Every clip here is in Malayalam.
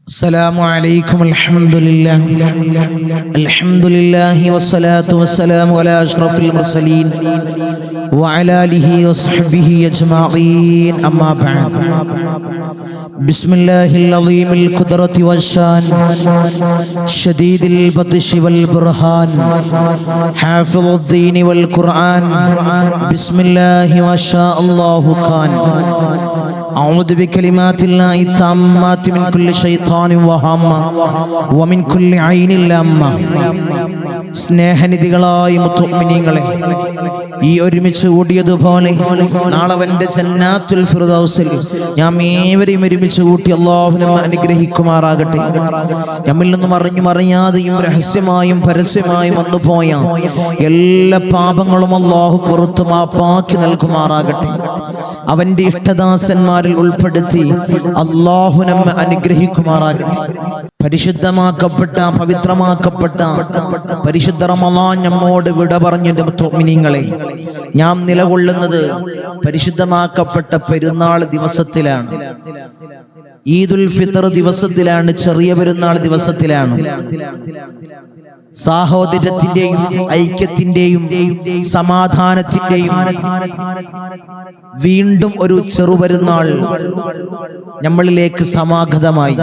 السلام عليكم الحمد لله والصلاة والسلام على أشرف المرسلين وعلى آله وصحبه أجمعين أما بعد بسم الله العظيم القدرة والشان شديد البطش والبرهان حافظ الدين والقرآن بسم الله ما شاء الله كان أعوذ بكلمات الله التامات من كل شيطان وهامة ومن كل عين لامة സ്നേഹനിധികളായ മുഅ്മിനീങ്ങളെ, ഈ ഒരുമിച്ച് കൂടിയതുപോലെ നാളെ അവന്റെ ജന്നാത്തുൽ ഫിർദൗസിൽ നാം ഏവരെയും ഒരുമിച്ച് കൂട്ടി അല്ലാഹു നമ്മെ അനുഗ്രഹിക്കുമാറാകട്ടെ. നമ്മിൽ നിന്നും അറിഞ്ഞും അറിയാതെയും രഹസ്യമായും പരസ്യമായും വന്നുപോയ എല്ലാ പാപങ്ങളും അല്ലാഹു പുറത്തു മാപ്പാക്കി നൽകുമാറാകട്ടെ. അവന്റെ ഇഷ്ടദാസന്മാരിൽ ഉൾപ്പെടുത്തി അല്ലാഹു നമ്മെ അനുഗ്രഹിക്കുമാറാകട്ടെ. പരിശുദ്ധമാക്കപ്പെട്ട പവിത്രമാക്കപ്പെട്ട പരിശുദ്ധ റമളാൻ നമ്മോട് വിട പറഞ്ഞതിന്റെ മുഅ്മിനീങ്ങളെ, നാം നിലകൊള്ളുന്നത് പരിശുദ്ധമാക്കപ്പെട്ട പെരുന്നാൾ ദിവസത്തിലാണ്. ഈദുൽ ഫിത്ർ ദിവസത്തിലാണ്, ചെറിയ പെരുന്നാൾ ദിവസത്തിലാണ്. സാഹോദര്യത്തിന്റെയും ഐക്യത്തിന്റെയും സമാധാനത്തിന്റെയും വീണ്ടും ഒരു ചെറുപെരുന്നാൾ നമ്മളിലേക്ക് സമാഗതമായി.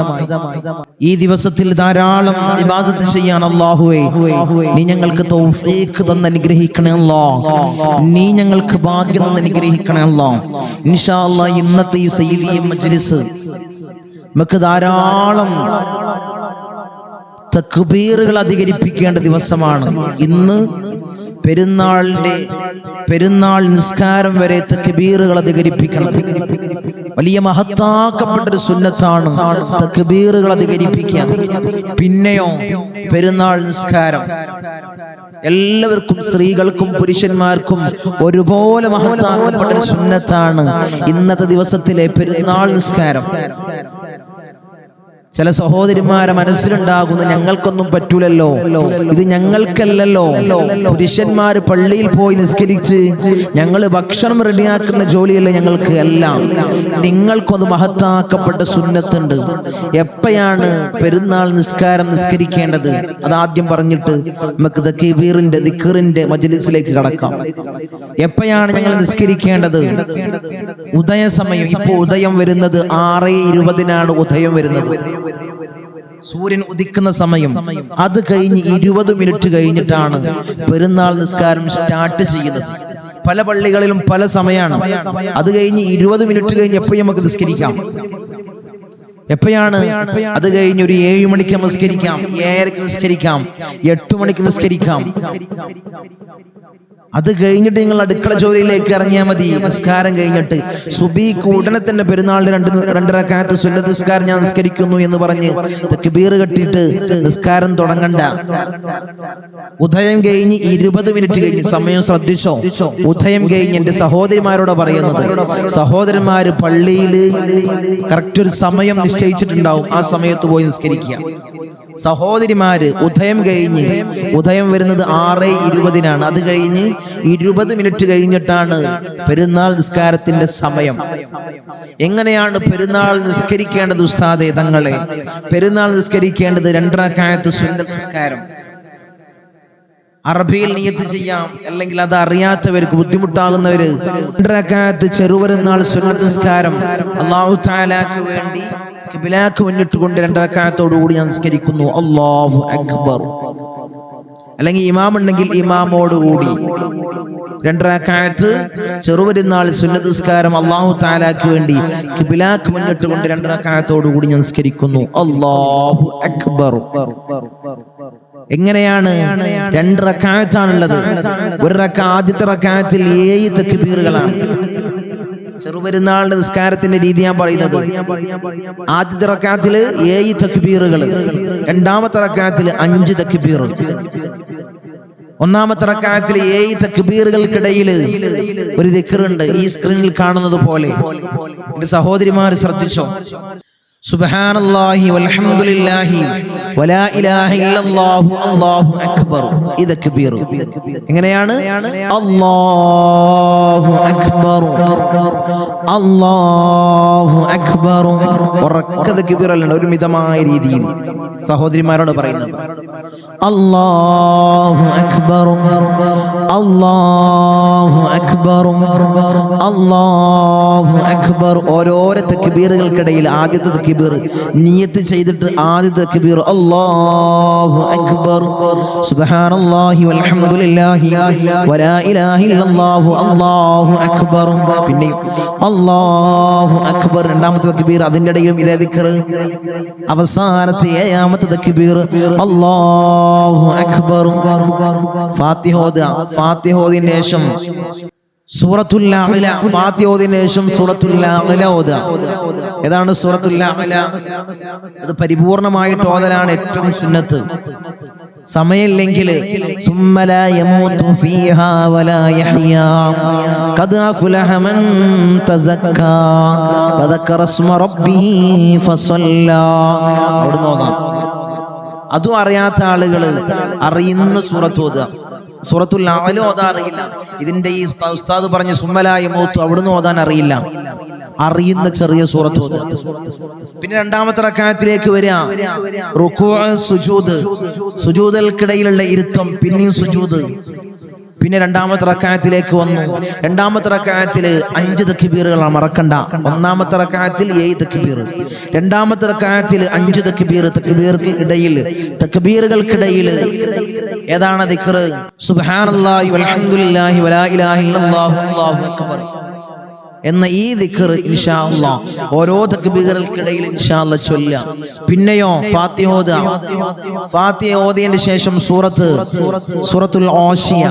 ഈ ദിവസത്തിൽ ധാരാളം ഇബാദത്ത് ചെയ്യാൻ അല്ലാഹുവേ നീ ഞങ്ങൾക്ക് തൗഫീഖ് തന്ന് അനുഗ്രഹിക്കണേ അല്ലാഹ്. നീ ഞങ്ങൾക്ക് ഭാഗ്യം തന്ന് അനുഗ്രഹിക്കണേ അല്ലാഹ്. ഇൻഷാ അല്ലാഹ് ഇന്നത്തെ ഈ സയ്യിദി മജ്ലിസ് നമുക്ക് ധാരാളം തക്ബീറുകൾ അധികരിപ്പിക്കേണ്ട ദിവസമാണ്. ഇന്ന് പെരുന്നാൾ നിസ്കാരം വരെ തക്ബീറുകൾ അധികരിപ്പിക്കണം. വലിയ മഹത്താക്കപ്പെട്ടൊരു സുന്നത്താണ് തക്ബീറുകൾ അധികരിപ്പിക്കുക. പിന്നെയോ പെരുന്നാൾ നിസ്കാരം എല്ലാവർക്കും, സ്ത്രീകൾക്കും പുരുഷന്മാർക്കും ഒരുപോലെ മഹത്താക്കപ്പെട്ടൊരു സുന്നത്താണ് ഇന്നത്തെ ദിവസത്തിലെ പെരുന്നാൾ നിസ്കാരം. ചില സഹോദരിമാരെ മനസ്സിലുണ്ടാകുന്ന, ഞങ്ങൾക്കൊന്നും പറ്റൂലല്ലോ, ഇത് ഞങ്ങൾക്കല്ലല്ലോ, പുരുഷന്മാര് പള്ളിയിൽ പോയി നിസ്കരിച്ച് ഞങ്ങൾ ഭക്ഷണം റെഡിയാക്കുന്ന ജോലിയല്ലേ ഞങ്ങൾക്ക്, എല്ലാം നിങ്ങൾക്കൊന്ന് മഹത്താക്കപ്പെട്ട സുന്നത്തുണ്ട്. എപ്പോഴാണ് പെരുന്നാൾ നിസ്കാരം നിസ്കരിക്കേണ്ടത് അതാദ്യം പറഞ്ഞിട്ട് നമുക്ക് തക്ബീറിന്റെ ദിക്റിന്റെ മജ്ലിസിലേക്ക് കടക്കാം. എപ്പോഴാണ് ഞങ്ങൾ നിസ്കരിക്കേണ്ടത്? ഉദയ സമയം. ഇപ്പോൾ ഉദയം വരുന്നത് 6:20 ഉദയം വരുന്നത്, സൂര്യൻ ഉദിക്കുന്ന സമയം. അത് കഴിഞ്ഞ് 20 മിനിറ്റ് കഴിഞ്ഞിട്ടാണ് പെരുന്നാൾ നിസ്കാരം സ്റ്റാർട്ട് ചെയ്യുന്നത്. പല പള്ളികളിലും പല സമയമാണ്. അത് കഴിഞ്ഞ് 20 മിനിറ്റ് കഴിഞ്ഞ് എപ്പോഴും നമുക്ക് നിസ്കരിക്കാം. എപ്പോഴാണ്? അത് കഴിഞ്ഞ് ഒരു 7 മണിക്ക് നിസ്കരിക്കാം, 7:30 നിസ്കരിക്കാം, 8 മണിക്ക് നിസ്കരിക്കാം. അത് കഴിഞ്ഞിട്ട് നിങ്ങൾ അടുക്കള ജോലിയിലേക്ക് ഇറങ്ങിയാൽ മതി. നിസ്കാരം കഴിഞ്ഞിട്ട് സുബഹിക്ക് ഉടനെ തന്നെ പെരുന്നാളിന് 2 റക്അത്ത് സുന്നത്ത് നിസ്കാരം ഞാൻ നിസ്കരിക്കുന്നു എന്ന് പറഞ്ഞ് തക്ബീർ കെട്ടിയിട്ട് നിസ്കാരം തുടങ്ങണ്ട. ഉദയം കഴിഞ്ഞ് 20 മിനിറ്റ് കഴിഞ്ഞ്, സമയം ശ്രദ്ധിച്ചോ, ഉദയം കഴിഞ്ഞ് എന്റെ സഹോദരിമാരോട് പറയുന്നത്, സഹോദരന്മാര് പള്ളിയിൽ കറക്റ്റ് ഒരു സമയം നിശ്ചയിച്ചിട്ടുണ്ടാവും, ആ സമയത്ത് പോയി നിസ്കരിക്കുക. സഹോദരിമാര് ഉദയം കഴിഞ്ഞ്, ഉദയം വരുന്നത് 6:20 അത് കഴിഞ്ഞ് 20 മിനിറ്റ് കഴിഞ്ഞിട്ടാണ് പെരുന്നാൾ നിസ്കാരത്തിന്റെ സമയം. എങ്ങനെയാണ് പെരുന്നാൾ നിസ്കരിക്കേണ്ടത് ഉസ്താദേ തങ്ങളെ? പെരുന്നാൾ നിസ്കരിക്കേണ്ടത് 2 റക്അത്ത് സുന്നത്ത് നിസ്കാരം. അറബിയിൽ നിയത്ത് ചെയ്യാം, അല്ലെങ്കിൽ അത് അറിയാത്തവർക്ക്, ബുദ്ധിമുട്ടാകുന്നവര് 2 റക്അത്ത് ചെറുപെരുന്നാൾ സുന്നത്ത് നിസ്കാരം അല്ലാഹു തആലാക്ക് വേണ്ടി ഖിബ്ലക്ക് മുന്നിട്ട് കൊണ്ട് 2 റക്അത്തോടു കൂടി ഞാൻ നിസ്കരിക്കുന്നു, അല്ലാഹു അക്ബർ. അല്ലെങ്കിൽ ഇമാം ഉണ്ടെങ്കിൽ ഇമാമോട് കൂടി 2 റക്അത്ത് ചെറുപെരുന്നാൾ സുന്നത്ത് നിസ്കാരം അല്ലാഹു തആലാക്ക് വേണ്ടി ഖിബ്ലക്ക് മുന്നിട്ട് കൊണ്ട് 2 റക്അത്തോടു കൂടി ഞാൻ നിസ്കരിക്കുന്നു, അല്ലാഹു അക്ബർ. എങ്ങനെയാണ്? 2 റക്അത്താണുള്ളത്. ഒരു ആദ്യത്തെ റക്അത്തിൽ 7 തക്ബീറുകളാണ്. ചെറുപെരുന്നാളിന്റെ നിസ്കാരത്തിന്റെ രീതി ഞാൻ പറയുന്നത്, ആദ്യത്തെ റക്അത്തിൽ 7 തക്ബീറുകൾ, രണ്ടാമത്തെ റക്അത്തിൽ 5 തക്ബീർ. ഒന്നാമത്തെ റക്അത്തിൽ 7 തക്ബീറുകൾക്കിടയിൽ ഒരു ദിക്റുണ്ട്, ഈ സ്ക്രീനിൽ കാണുന്നത് പോലെ. എന്റെ സഹോദരിമാർ ശ്രദ്ധിച്ചോ, സുബ്ഹാനല്ലാഹി വൽഹംദുലില്ലാഹി വലാ ഇലാഹ ഇല്ലല്ലാഹു അല്ലാഹു അക്ബർ. ഈ തക്ബീർ എങ്ങനെയാണ്? അല്ലാഹു അക്ബർ അല്ലാഹു അക്ബർ. ഉറക്ക തക്ബീർ അല്ല, ഒരു മിതമായ രീതിയിൽ സഹോദരിമാരോട് പറയുന്നത്. അല്ലാഹു അക്ബർ, അല്ലാഹു അക്ബർ, അല്ലാഹു അക്ബർ. ഓരോരോ തക്ബീറുകൾക്കിടയിൽ ആദ്യത്തെ തക്ബീർ നിയത്ത് ചെയ്തിട്ട് ആദ്യത്തെ തക്ബീർ അല്ലാഹു അക്ബർ, സുബ്ഹാനല്ലാഹി വൽഹംദുലില്ലാഹി വലാ ഇലാഹ ഇല്ലല്ലാഹു അല്ലാഹു അക്ബർ. പിന്നെയും അല്ലാഹു അക്ബർ രണ്ടാമത്തെ തക്ബീർ, അതിന്റെ ഇടയിലും ഇതേ ദിക്ർ. അവസാനത്തെ ഏഴാമത്തെ തക്ബീർ അല്ലാഹു അക്ബർ. ഫാത്തിഹ ഓതുക. ഫാത്തിഹ ഓതിയതിനു ശേഷം സൂറത്തുൽ അഅല, ഫാത്തിഹ ഓതിയതിനു ശേഷം സൂറത്തുൽ അഅല ഓതുക. ഏതാണ് സൂറത്തുൽ അഅല? അത് പരിപൂർണമായിട്ട് ഓതലാണ് ഏറ്റവും സുന്നത്ത്. സമയമില്ലെങ്കിൽ ثم لا يموت فيها ولا يحيا قد أفلح من تزكى وذكر اسم ربه فصلى. അവിടുന്ന് ഓതാം. അതും അറിയാത്ത ആളുകൾ അറിയുന്ന സൂറത്ത് ഓതുക. സൂറത്തുൽ അഅല ഓതാൻ അറിയില്ല, ഇതിന്റെ ഈ ഉസ്താദ് പറഞ്ഞ ثم لا يموت അവിടുന്ന് ഓതാൻ അറിയില്ല, അറിയുന്ന ചെറിയ സൂറത്ത് ഓതുക. പിന്നെ രണ്ടാമത്തെ റക്അത്തിലേക്ക് വരിക, റുകൂഅ്, സുജൂദ്, സുജൂദുകൾക്കിടയിലുള്ള ഇരുത്തം, പിന്നെയും സുജൂദ്. പിന്നെ രണ്ടാമത്തെ റക്അത്തിലേക്ക് വന്നു. രണ്ടാമത്തെ റക്അത്തിൽ 5 തക്ബീറുകളാണ്, മറക്കണ്ട. ഒന്നാമത്തെ റക്അത്തിൽ 7 തക്ബീർ, രണ്ടാമത്തെ റക്അത്തിൽ 5 തക്ബീർ. തക്ബീറുകൾക്കിടയിൽ ഏതാണ് ദിക്ർ? സുബ്ഹാനല്ലാഹി വൽഹംദുലില്ലാഹി വലാ ഇലാഹ ഇല്ലല്ലാഹു അല്ലാഹു അക്ബർ എന്ന ഈ ദിക്ർ ഇൻഷാ അല്ലാഹ് ഓരോ തക്ബീറുകൾക്കിടയിൽ ഇൻഷാ അല്ലാഹ് ചൊല്ലുക. പിന്നെയോ ഫാത്തിഹ ഓതുക. ഫാത്തിഹ ഓതിയതിന് ശേഷം സൂറത്തുൽ ആശിയ,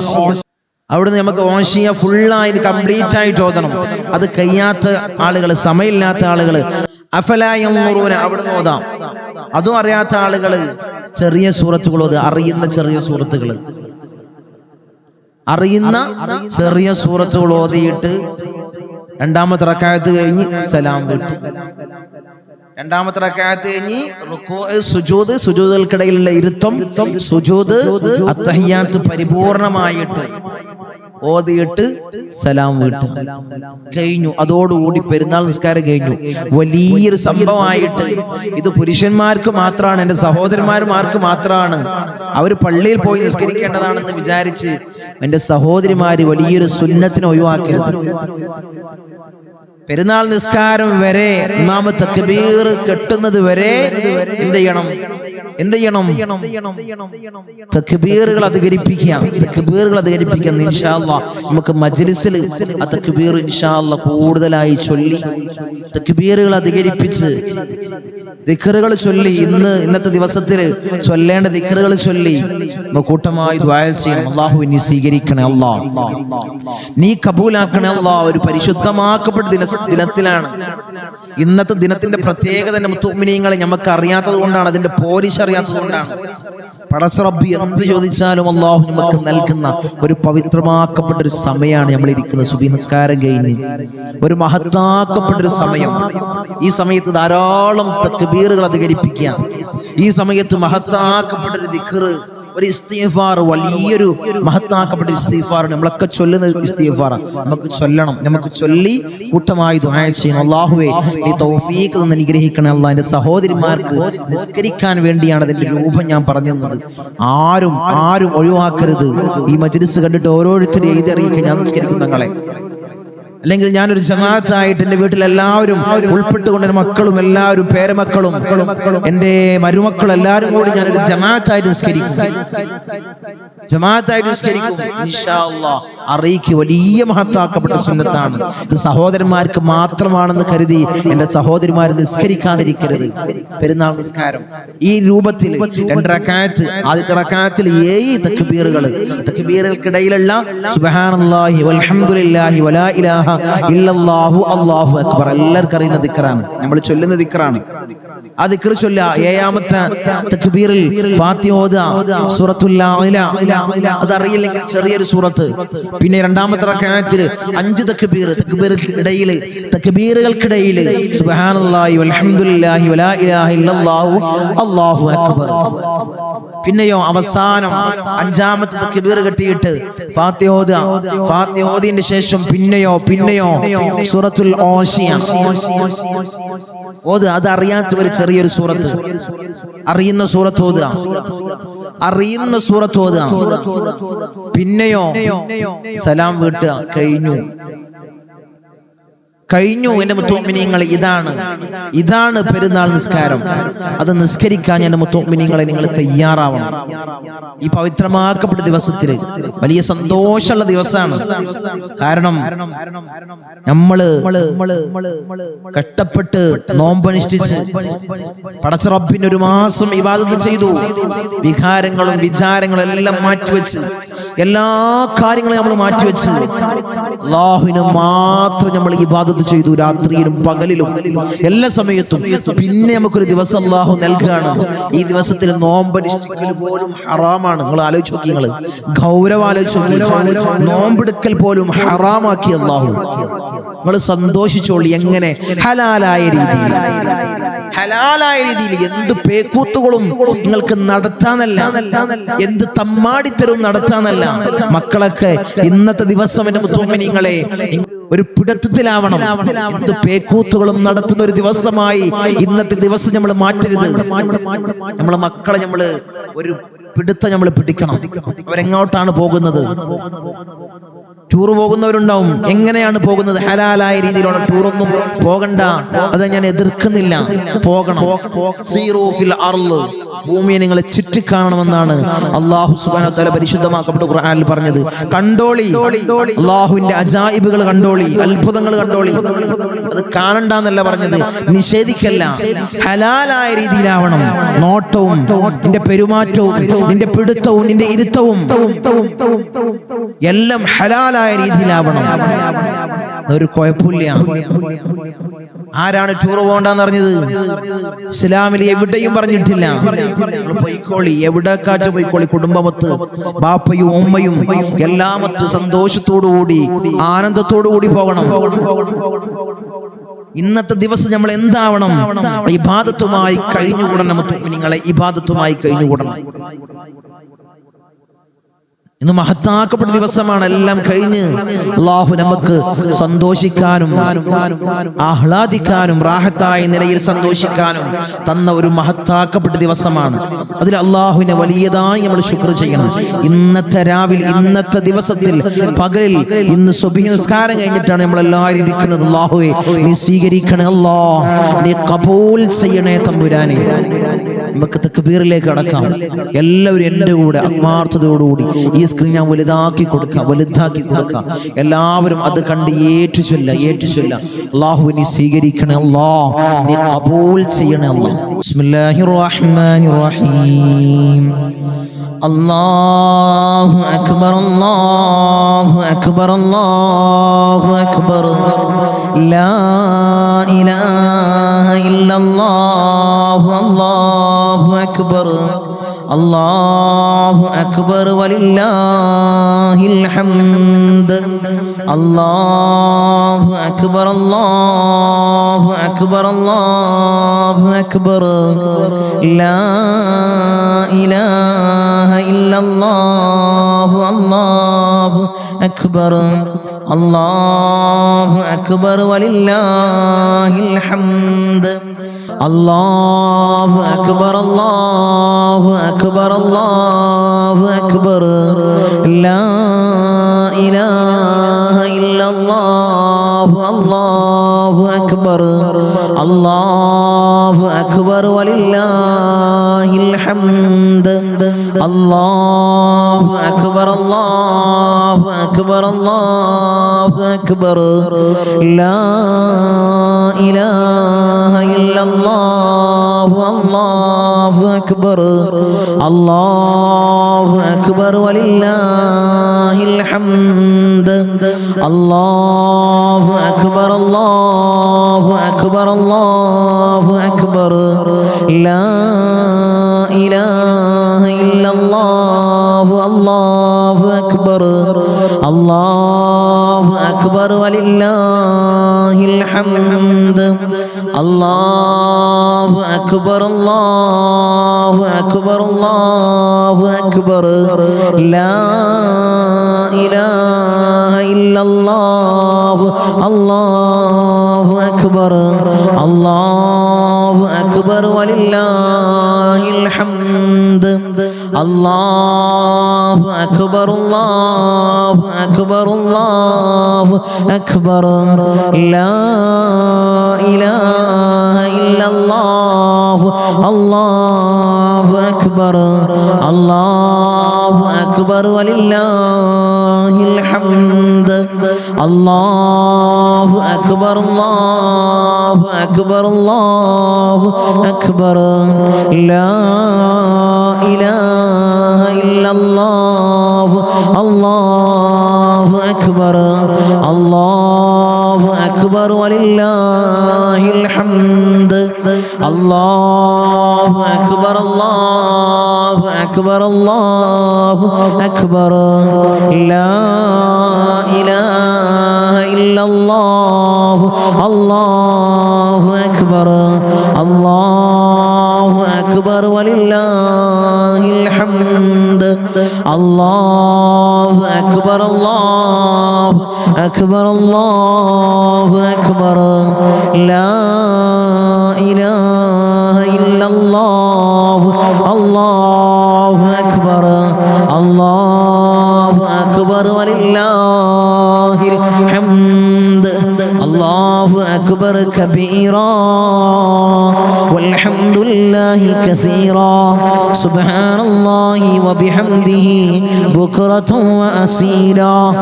അവിടുന്ന് നമുക്ക് ഓശിയ ഫുള്ളായിട്ട് കംപ്ലീറ്റ് ആയിട്ട് ഓതണം. അത് കഴിയാത്ത ആളുകൾ, സമയമില്ലാത്ത ആളുകൾ അഫലാ യൻദുറൂന അവിടുന്ന് ഓതാം. അതും അറിയാത്ത ആളുകൾ ചെറിയ സൂറത്തുകൾ ഓതുക. അറിയുന്ന ചെറിയ സൂറത്തുകൾ ഓതിയിട്ട് രണ്ടാമത്തെ റക്അത്ത് കഴിഞ്ഞ് സലാം വിട്ടു. രണ്ടാമത്തെ റക്അത്ത് കഴിഞ്ഞ് റുകൂഅ്, സുജൂദ്, സുജൂദുകൾക്കിടയിലുള്ള ഇരുത്തം, സുജൂദ്, അത്തഹിയ്യാത്ത് പരിപൂർണമായിട്ട് ഓതിയിട്ട് സലാം വിട്ടു കഴിഞ്ഞു. അതോടുകൂടി പെരുന്നാൾ നിസ്കാരം കഴിഞ്ഞു. വലിയൊരു സംഭവമായിട്ട് ഇത് പുരുഷന്മാർക്ക് മാത്രമാണ്, എൻ്റെ സഹോദരന്മാർക്ക് മാത്രമാണ്, അവർ പള്ളിയിൽ പോയി നിസ്കരിക്കേണ്ടതാണെന്ന് വിചാരിച്ച് എൻ്റെ സഹോദരിമാര് വലിയൊരു സുന്നത്തിനെ ഒഴിവാക്കരുത്. പെരുന്നാൾ നിസ്കാരം വരെ ഇമാം തക്ബീർ കെട്ടുന്നത് വരെ എന്ത് ചെയ്യണം? തക്ബീറുകൾ അധികരിപ്പിക്കുക. ഇൻഷാ അല്ലാഹ് നമുക്ക് മജ്ലിസിൽ ആ തക്ബീർ ഇൻഷാ അല്ലാഹ് കൂടുതലായി ചൊല്ലി തക്ബീറുകൾ അധികരിപ്പിച്ച് ദിക്റുകൾ ചൊല്ലി ഇന്നത്തെ ദിവസത്തിൽ ചൊല്ലേണ്ട ദിക്റുകൾ ചൊല്ലി കൂട്ടമായി ദുആ ചെയ്യണം. അല്ലാഹു നീ സ്വീകരിക്കണേ, അല്ലാഹ് നീ കബൂലാക്കണേ, അല്ലാഹ്. ഒരു പരിശുദ്ധമാക്കപ്പെട്ട ദിനത്തിലാണ്. ഇന്നത്തെ ദിനത്തിന്റെ പ്രത്യേകത മുഅ്മിനീങ്ങളെ നമുക്ക് അറിയാത്തത് കൊണ്ടാണ്, അതിന്റെ പോരിശ് അറിയാത്തത് കൊണ്ടാണ്. പടച്ച റബ്ബ് എന്ത് ചോദിച്ചാലും അല്ലാഹു നമുക്ക് നൽകുന്ന ഒരു പവിത്രമാക്കപ്പെട്ട ഒരു സമയമാണ് നമ്മൾ ഇരിക്കുന്നത്. സുബ്ഹി നിസ്കാരം കഴിഞ്ഞ് ഒരു മഹത്താക്കപ്പെട്ട ഒരു സമയം. ഈ സമയത്ത് ധാരാളം തക്ബീറുകൾ അധികരിപ്പിക്കുക. ഈ സമയത്ത് മഹത്താക്കപ്പെട്ട ഒരു ദിക്ർ, ഒരു ഇസ്തിഗ്ഫാർ, വലിയൊരു മഹത്താക്കപ്പെട്ട ഇസ്തിഗ്ഫാർ നമ്മളൊക്കെ ചൊല്ലുന്ന ഇസ്തിഗ്ഫാർ നമുക്ക് ചൊല്ലണം. നമുക്ക് ചൊല്ലി കൂട്ടമായി ദുആ ചെയ്യണം. അല്ലാഹുവേ നീ തൗഫീഖ് തന്ന് അനുഗ്രഹിക്കണേ അല്ലാഹ്. എൻ്റെ സഹോദരിമാർക്ക് നിസ്കരിക്കാൻ വേണ്ടിയാണ് അതിന്റെ രൂപം ഞാൻ പറഞ്ഞു തന്നത്. ആരും ഒഴിവാക്കരുത്. ഈ മജ്ലിസ് കണ്ടിട്ട് ഓരോരുത്തരും എഴുതിയറിയിക്കുക, ഞാൻ നിസ്കരിക്കും തങ്ങളെ. അല്ലെങ്കിൽ ഞാനൊരു ജമാഅത്തായിട്ട് എൻ്റെ വീട്ടിൽ എല്ലാവരും ഉൾപ്പെട്ടുകൊണ്ട് എൻ്റെ മക്കളും എല്ലാവരും പേരമക്കളും എൻ്റെ മരുമക്കളും എല്ലാവരും കൂടി ഞാനൊരു ജമാഅത്തായിട്ട് നിസ്കരിക്കും. ഇൻഷാ അല്ലാഹ് അറിയിക്കുക. വലിയ മഹത്താക്കപ്പെട്ട സുന്നത്താണ് ഇത്. സഹോദരന്മാർക്ക് മാത്രമാണെന്ന് കരുതി എൻ്റെ സഹോദരിമാർ നിസ്കരിക്കാതിരിക്കരുത്. പെരുന്നാൾ നിസ്കാരം ഈ രൂപത്തിൽ 2 റക്അത്ത്, ആദ്യത്തെ റക്അത്തിൽ 7 തക്ബീറുകൾക്കിടയിലുള്ള സുബ്ഹാനല്ലാഹി വൽഹംദുലില്ലാഹി വലാ ഇലാഹ ഇല്ലല്ലാഹു അല്ലാഹു അക്ബർ എല്ലാവർക്കും അറിയുന്ന ദിക്റാണ്, നമ്മൾ ചൊല്ലുന്ന ദിക്റാണ്. ആ ദിക്ർ ചൊല്ലുക. 7ാമത്തെ തക്ബീറിൽ ഫാത്തിഹ ഓതുക, സൂറത്തുൽ അഅല. അതറിയില്ലെങ്കിൽ ചെറിയൊരു സൂറത്ത്. പിന്നെ 2ാമത്തെ റക്അത്തിൽ 5 തക്ബീറുകൾക്കിടയിൽ സുബ്ഹാനല്ലാഹി വൽഹംദുലില്ലാഹി വലാ ഇലാഹ ഇല്ലല്ലാഹു അല്ലാഹു അക്ബർ. പിന്നെയോ അവസാനം അഞ്ചാമത്തെ തക്ബീർ കെട്ടിയിട്ട് ഫാത്തിഹ ഓതിയതിന്റെ ശേഷം പിന്നെയോ സൂറത്തുൽ ഗാശിയ ഓത്. അത് അറിയാത്തവർ ചെറിയൊരു സൂറത്ത്, അറിയുന്ന സൂറത്ത് ഓതുക. പിന്നെയോ സലാം വീട്ടുക. കഴിഞ്ഞു എന്റെ മുത്തുമിനീങ്ങളെ. ഇതാണ് പെരുന്നാൾ നിസ്കാരം. അത് നിസ്കരിക്കാൻ എന്റെ മുത്തുമിനീങ്ങളെ നിങ്ങൾ തയ്യാറാവണം. ഈ പവിത്രമാക്കപ്പെട്ട ദിവസത്തില് വലിയ സന്തോഷമുള്ള ദിവസമാണ്. കാരണം നമ്മള് കഷ്ടപ്പെട്ട് നോമ്പനുഷ്ഠിച്ച് പടച്ച റബ്ബിന് ഒരു മാസം ഇബാദത്ത് ചെയ്തു. വികാരങ്ങളും വിചാരങ്ങളും എല്ലാം മാറ്റിവെച്ച്, എല്ലാ കാര്യങ്ങളും നമ്മൾ മാറ്റിവെച്ച് അല്ലാഹുവിന് മാത്രം നമ്മൾ ഇബാദത്ത് ചെയ്തു. രാത്രിയിലും പകലിലും എല്ലാ സമയത്തും. പിന്നെ നമുക്കൊരു ദിവസം അല്ലാഹു നൽകുകയാണ്. ഈ ദിവസത്തിൽ നോമ്പനുഷ്ഠിക്കൽ പോലും ഹറാമാണ്. നിങ്ങൾ ആലോചിച്ച് നോക്കി, നിങ്ങൾ ഗൗരവം ആലോചിച്ച് നോക്കി. നോമ്പെടുക്കൽ പോലും ഹറാമാക്കി അല്ലാഹു. നിങ്ങൾ സന്തോഷിച്ചോളി. എങ്ങനെ? ഹലാലായ രീതിയിൽ എന്ത് പേക്കൂത്തുകളും നിങ്ങൾക്ക് നടത്താനല്ല, എന്ത് തമ്മാടിത്തരവും നടത്താനല്ല. മക്കളൊക്കെ ഇന്നത്തെ ദിവസം എന്റെ മുത്തുമിനീങ്ങളെ ഒരു പിടുത്തത്തിലാവണം. എന്ത് പേക്കൂത്തുകളും നടത്തുന്ന ഒരു ദിവസമായി ഇന്നത്തെ ദിവസം നമ്മൾ മാറ്റരുത്. നമ്മളെ മക്കളെ നമ്മൾ ഒരു പിടുത്തം നമ്മൾ പിടിക്കണം. അവരെങ്ങോട്ടാണ് പോകുന്നത്? ടൂർ പോകുന്നവരുണ്ടാവും. എങ്ങനെയാണ് പോകുന്നത്? ഹലാലായ രീതിയിലുള്ള ടൂറൊന്നും പോകണ്ട. അത് ഞാൻ എതിർക്കുന്നില്ല. പോകണം. സീറൂ ഫിൽ അർള്, ഭൂമിയെ നിങ്ങൾ ചുറ്റിക്കാണണമെന്നാണ് അല്ലാഹു സുബ്ഹാനഹു വ തആല പരിശുദ്ധമാക്കപ്പെട്ട ഖുർആനിൽ പറഞ്ഞത്. കണ്ടോളി, അല്ലാഹുവിന്റെ അജായിബുകൾ കണ്ടോളി, അത്ഭുതങ്ങൾ കണ്ടോളി. അത് കാണണ്ടെന്നല്ല പറഞ്ഞത്, നിഷേധിക്കല്ല. ഹലാലായ രീതിയിലാവണം നോട്ടവും, നിന്റെ പെരുമാറ്റവും, നിന്റെ പിടുത്തവും, നിന്റെ ഇരുത്തവും എല്ലാം ഹലാലായ രീതിയിലാവണം. ഒരു കുഴപ്പമില്ല. ആരാണ് ടൂർ പോകണ്ടെന്ന് പറഞ്ഞത്? ഇസ്ലാമിൽ എവിടെയും പറഞ്ഞിട്ടില്ല. പോയിക്കോളി, എവിടെക്കാച്ച പോയിക്കോളി. കുടുംബമൊത്ത്, ബാപ്പയും ഉമ്മയും എല്ലാമൊത്ത് സന്തോഷത്തോടുകൂടി ആനന്ദത്തോടുകൂടി പോകണം. ഇന്നത്തെ ദിവസം നമ്മൾ എന്താവണം? ഇബാദത്തുമായി കഴിഞ്ഞുകൂടണം. നിങ്ങളെ ഇബാദത്തുമായി കഴിഞ്ഞുകൂടണം. ഇന്ന് മഹത്താക്കപ്പെട്ട ദിവസമാണ്. എല്ലാം കഴിഞ്ഞ് അല്ലാഹു നമുക്ക് സന്തോഷിക്കാനും ആഹ്ലാദിക്കാനും റാഹത്തായ നിലയിൽ സന്തോഷിക്കാനും തന്ന ഒരു മഹത്താക്കപ്പെട്ട ദിവസമാണ്. അതിൽ അല്ലാഹുവിനെ വലിയതായി നമ്മൾ ശുക്ർ ചെയ്യണം. ഇന്നത്തെ രാവിലെ, ഇന്നത്തെ ദിവസത്തിൽ പകലിൽ, ഇന്ന് സുബ്ഹി നിസ്കാരം കഴിഞ്ഞിട്ടാണ് നമ്മൾ എല്ലാവരും ഇരിക്കുന്നത്. അല്ലാഹുവേ, നീ സ്വീകരിക്കണേ. അല്ലാഹ് നീ ഖബൂൽ ചെയ്യണേ തമ്പുരാനെ. നമുക്ക് തക്ബീറിലേക്ക് കടക്കാം. എല്ലാവരും എൻ്റെ കൂടെ ആത്മാർത്ഥതയോടുകൂടി ഈ സ്ക്രീൻ ഞാൻ വലുതാക്കി കൊടുക്കാം. എല്ലാവരും അത് കണ്ട് ഏറ്റുചൊല്ല. അല്ലാഹുവിനെ സ്വീകരിക്കണേ. അല്ലാഹ് നീ ഖബൂൽ ചെയ്യണേ. അല്ലാഹ്. ബിസ്മില്ലാഹിർ റഹ്മാനിർ റഹീം. അല്ലാഹു അക്ബർ, അല്ലാഹു അക്ബർ, അല്ലാഹു അക്ബർ. ലാ ഇലാഹ ഇല്ലല്ലാഹു, അല്ലാഹു അക്ബർ, അല്ലാഹു അക്ബർ വലില്ലാഹിൽ ഹംദ്. അല്ലാഹു അക്ബർ, അല്ലാഹു അക്ബർ, അല്ലാഹു അക്ബർ. ലാ ഇലാഹ ഇല്ലല്ലാഹു, അല്ലാഹു അക്ബർ, അല്ലാഹു അക്ബർ വലില്ലാഹിൽ ഹംദ്. അല്ലാഹു അക്ബർ, അല്ലാഹു അക്ബർ, അല്ലാഹു അക്ബർ. ലാ ഇലാഹ ഇല്ലല്ലാഹു, അല്ലാഹു അക്ബർ, അല്ലാഹു അക്ബർ വലില്ലാഹിൽ ഹംദ്. അല്ലാഹു അക്ബർ, അല്ലാഹു അക്ബർ, അല്ലാഹു അക്ബർ. ലാ ഇലാഹ ഇല്ലല്ലാഹു, അല്ലാഹു അക്ബർ, അല്ലാഹു അക്ബർ വലില്ലാഹിൽ ഹംദ്. അല്ലാഹു അക്ബർ, അല്ലാഹു അക്ബർ, അല്ലാഹു അക്ബർ. ലാ ഇലാഹ ഇല്ലല്ലാഹു, അല്ലാഹു അക്ബർ, അല്ലാഹു أكبر ولله الحمد الله أكبر الله أكبر الله أكبر لا إله إلا الله الله أكبر الله أكبر ولله الحمد الله أكبر الله أكبر الله أكبر لا إله إلا الله الله أكبر الله أكبر ولله الحمد الله أكبر الله أكبر الله أكبر لا إله إلا الله الله أكبر الله أكبر ولله الحمد الله أكبر الله أكبر الله أكبر لا إله إلا الله الله أكبر الله أكبر ولله الحمد الله أكبر الله أكبر الله أكبر لا إله إلا الله الله أكبر الله أكبر ولله الحمد الله أكبر كبيرا والحمد لله كثيرا سبحان الله وبحمده بكرة وأصيلا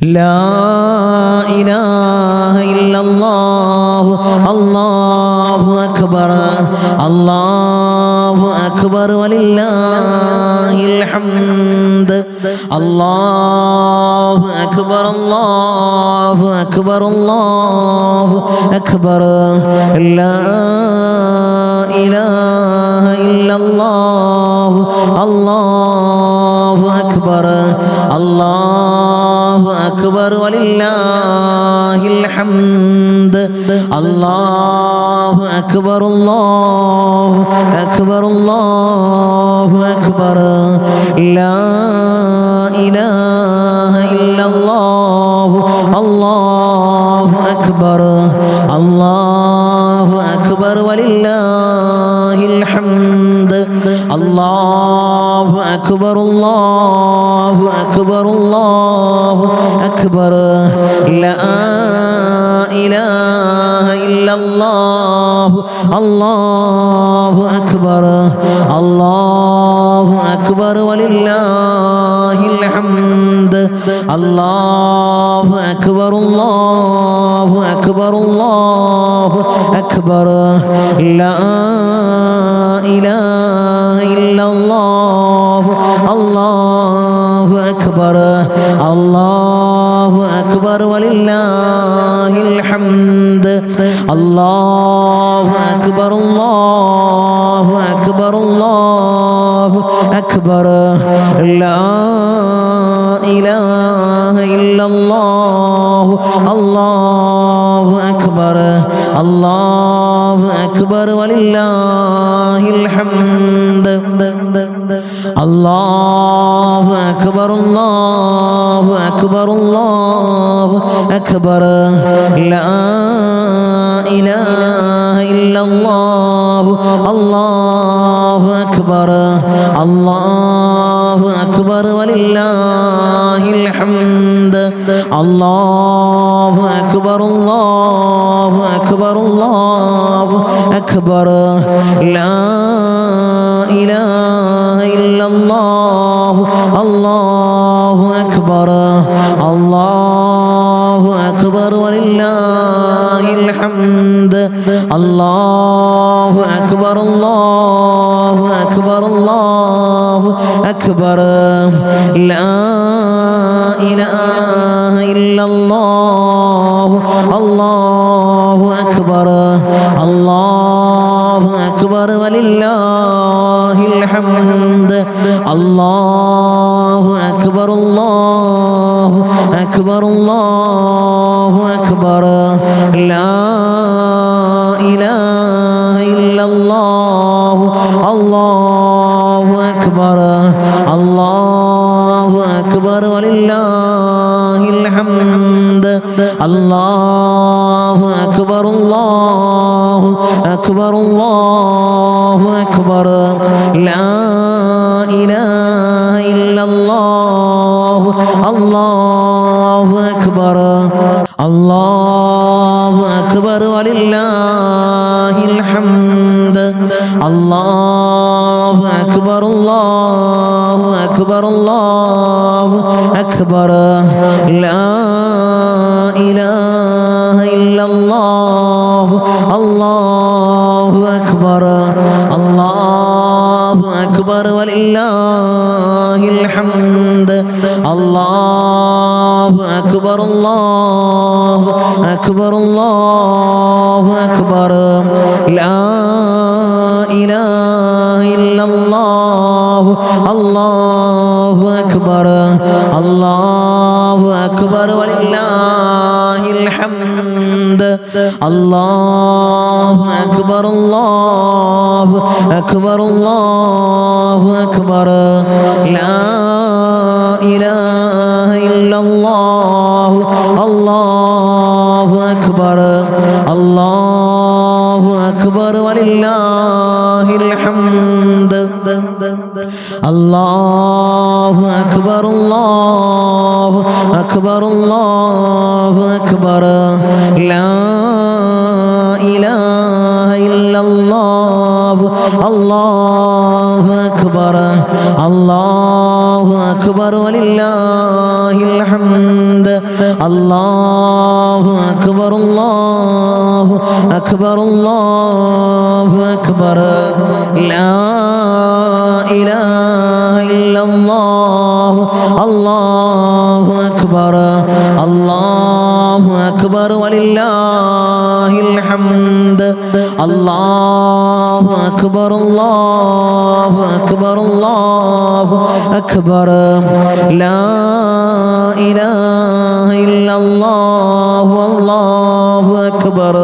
لا إله إلا الله الله أكبر الله أكبر ولله الحمد الله أكبر الله أكبر الله أكبر لا إله إلا الله الله أكبر الله أكبر ولله الحمد الله أكبر الله أكبر الله أكبر لا إله إلا الله الله أكبر الله أكبر ولله الحمد الله أكبر الله أكبر الله أكبر لا إله إلا الله الله أكبر الله أكبر ولله الحمد الله أكبر الله أكبر الله أكبر لا إله إلا الله الله أكبر الله أكبر ولله الحمد الله أكبر الله أكبر الله أكبر لا إله إلا الله الله أكبر الله أكبر ولله الحمد الله أكبر الله أكبر الله أكبر لا إله إلا الله الله أكبر الله أكبر ولله الحمد الله أكبر الله أكبر الله أكبر لا إله إلا الله الله أكبر الله أكبر ولله الحمد الله أكبر الله أكبر الله أكبر لا إله إلا الله الله أكبر الله أكبر ولله الحمد الله أكبر الله أكبر الله أكبر لا إله إلا الله الله أكبر الله أكبر ولله الحمد الله أكبر الله أكبر الله أكبر لا إله إلا الله الله أكبر الله أكبر ولله الحمد الله أكبر الله أكبر الله أكبر لا إله إلا الله الله أكبر الله أكبر ولله الحمد الله أكبر الله أكبر الله أكبر لا إله إلا الله الله أكبر الله أكبر ولله الحمد الله أكبر الله أكبر الله أكبر لا إله إلا الله الله أكبر الله أكبر ولله الحمد الله أكبر الله أكبر الله أكبر لا إله إلا الله الله أكبر الله أكبر ولله الحمد الله أكبر الله أكبر الله أكبر لا إله إلا الله الله أكبر الله أكبر ولله الحمد الله أكبر الله أكبر الله أكبر لا إله إلا الله الله أكبر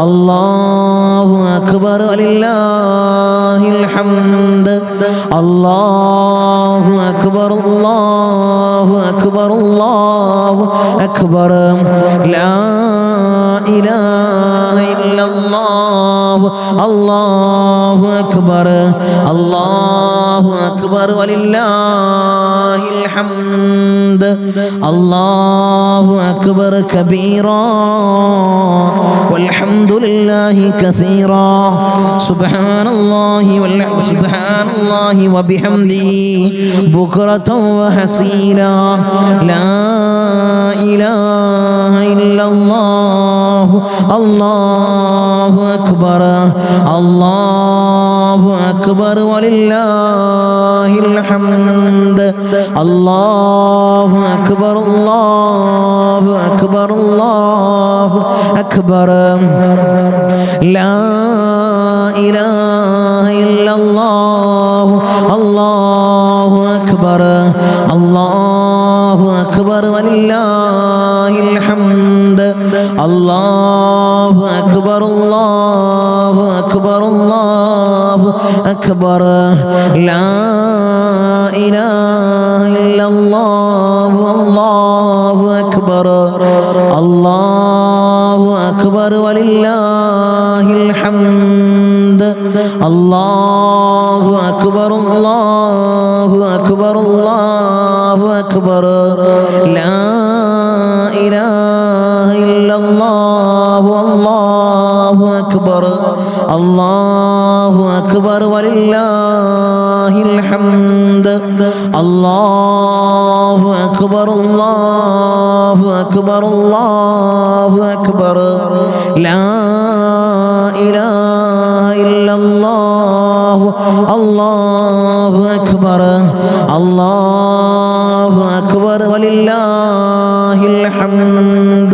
الله أكبر ولله الحمد الله أكبر الله أكبر الله أكبر لا إله إلا الله الله أكبر الله أكبر ولله الحمد الله أكبر كبيرا والحمد لله كثيرا سبحان الله سبحان الله وبحمده بكرة وحسيلا لا إله إلا الله الله أكبر الله أكبر ولله الحمد الله أكبر الله أكبر الله أكبر لا إله إلا الله الله أكبر الله أكبر ولله الحمد الله أكبر الله أكبر الله أكبر لا إله إلا الله الله أكبر الله أكبر ولله الحمد الله أكبر الله أكبر الله أكبر لا إله إلا الله الله أكبر الله أكبر ولله الحمد الله أكبر الله أكبر الله أكبر لا إله إلا الله الله أكبر الله أكبر ولله الحمد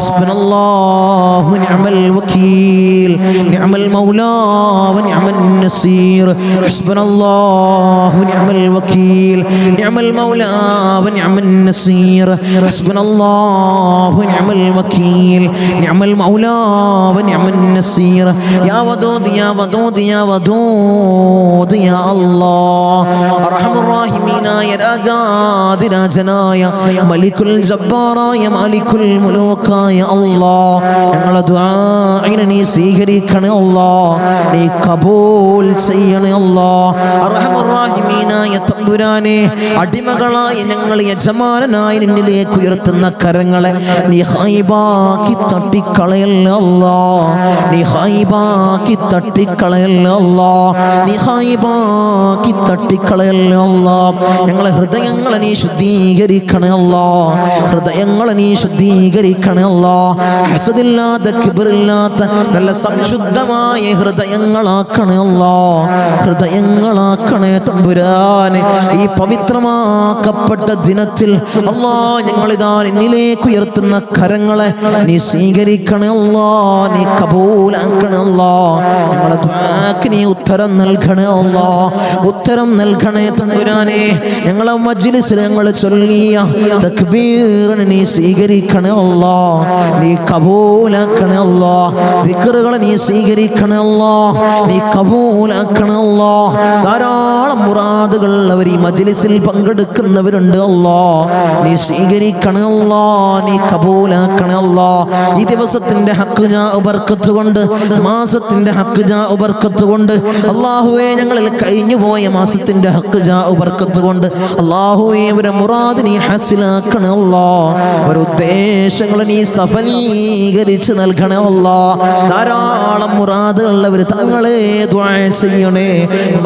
ഹസ്ബുനല്ലാഹു നിഅമൽ വകീൽ നിഅമൽ മൗലാ വനിഅമൻ നസീർ ഹസ്ബുനല്ലാഹു നിഅമൽ വകീൽ നിഅമൽ മൗലാ വനിഅമൻ നസീർ ഹസ്ബുനല്ലാഹു നിഅമൽ വകീൽ നിഅമൽ മൗലാ വനിഅമൻ നസീർ യാ വദൂദ് യാ വദൂദ് യാ വദൂദ് യാ അല്ലാഹ് അർഹമുർ റഹീമീനായ രാജാതിരാജനായ മലിക്കുൽ ജബ്ബാറായ മാലിക്കുൽ മുലൂക്കായ അല്ലാഹ് ഞങ്ങളുടെ ദുആഇനെ നീ സ്വീകരിക്കണേ അല്ലാഹ് നീ കബൂൽ ചെയ്യണേ അല്ലാഹ് അർഹമുർ റഹീമീനായ തമ്പുരാനെ അടിമകളായ ഞങ്ങൾ യജമാനനായി നിന്നിലേക്ക് ഉയർത്തുന്ന കരങ്ങളെ നീ ഹൈബാക്കി തട്ടിക്കളയല്ലേ അല്ലാഹ് നീ ഹൈബാക്കി തട്ടിക്കളയല്ലേ അല്ലാഹ് നീ ഹൈബാക്കി തട്ടിക്കളയല്ലേ അല്ലാഹ് ഞങ്ങളെ ഹൃദയങ്ങളെ നീ ശുദ്ധീകരിക്കണേ അല്ലാഹ് ഹൃദയങ്ങളെ നീ ശുദ്ധീകരിക്കണേ അല്ലാഹ് ഹസദില്ലാത്ത കിബ്റില്ലാത്ത നല്ല സംശുദ്ധമായ ഹൃദയങ്ങളാക്കണേ അല്ലാഹ് ഹൃദയങ്ങളാക്കണേ തമ്പുരാനെ ഈ പവിത്രമാക്കപ്പെട്ട ദിനത്തിൽ അല്ലാഹ് ഞങ്ങളിതാ നിന്നിലേക്ക് ഉയർത്തുന്ന കരങ്ങളെ നീ സ്വീകരിക്കണേ അല്ലാഹ് നീ കബൂലാക്കണേ അല്ലാഹ് ഞങ്ങളുടെ ദുആക്ക് നീ ഉത്തരം നൽകണേ അല്ലാഹ് ഉത്തരം നൽകണേ തമ്പുരാനെ ഞങ്ങളെ മജ്ലിസിൽ ഞങ്ങൾ ചൊല്ലിയ തക്ബീറിനെ നീ സ്വീകരിക്കണേ അല്ലാഹ് നീ കബൂലാക്കണേ അല്ലാഹ് ദിക്റുകളെ നീ സ്വീകരിക്കണേ അല്ലാഹ് നീ കബൂലാക്കണേ അല്ലാഹ് ധാരാളം മുറാദുകൾ അവർ ഈ മജ്ലിസിൽ പങ്കെടുക്കുന്നവരുണ്ട് അല്ലാഹ് നീ സ്വീകരിക്കണേ അല്ലാഹ് നീ കബൂലാക്കണേ അല്ലാഹ് ഈ ദിവസത്തിന്റെ ഹക്ക് ജാ ബർക്കത്ത് കൊണ്ട് മാസത്തിന്റെ ഹക്ക് ജാ ബർക്കത്ത് കൊണ്ട് അല്ലാഹുവേ ഞങ്ങളിൽ കഴിഞ്ഞു പോയ മാസത്തിന്റെ ഹക്ക് ജാ ബർക്കത്ത് കൊണ്ട് അല്ലാഹുവേ അവരെ മുറാദ് നീ ഹാസിലാക്കണേ അല്ലാഹ് അവരുടെ ഉദ്ദേശങ്ങൾ നീ സഫലീകരിച്ച് നൽകണേ അല്ലാഹ് ധാരാളം മുറാദുകൾ അവർ തങ്ങളെ ദുആ ചെയ്യണേ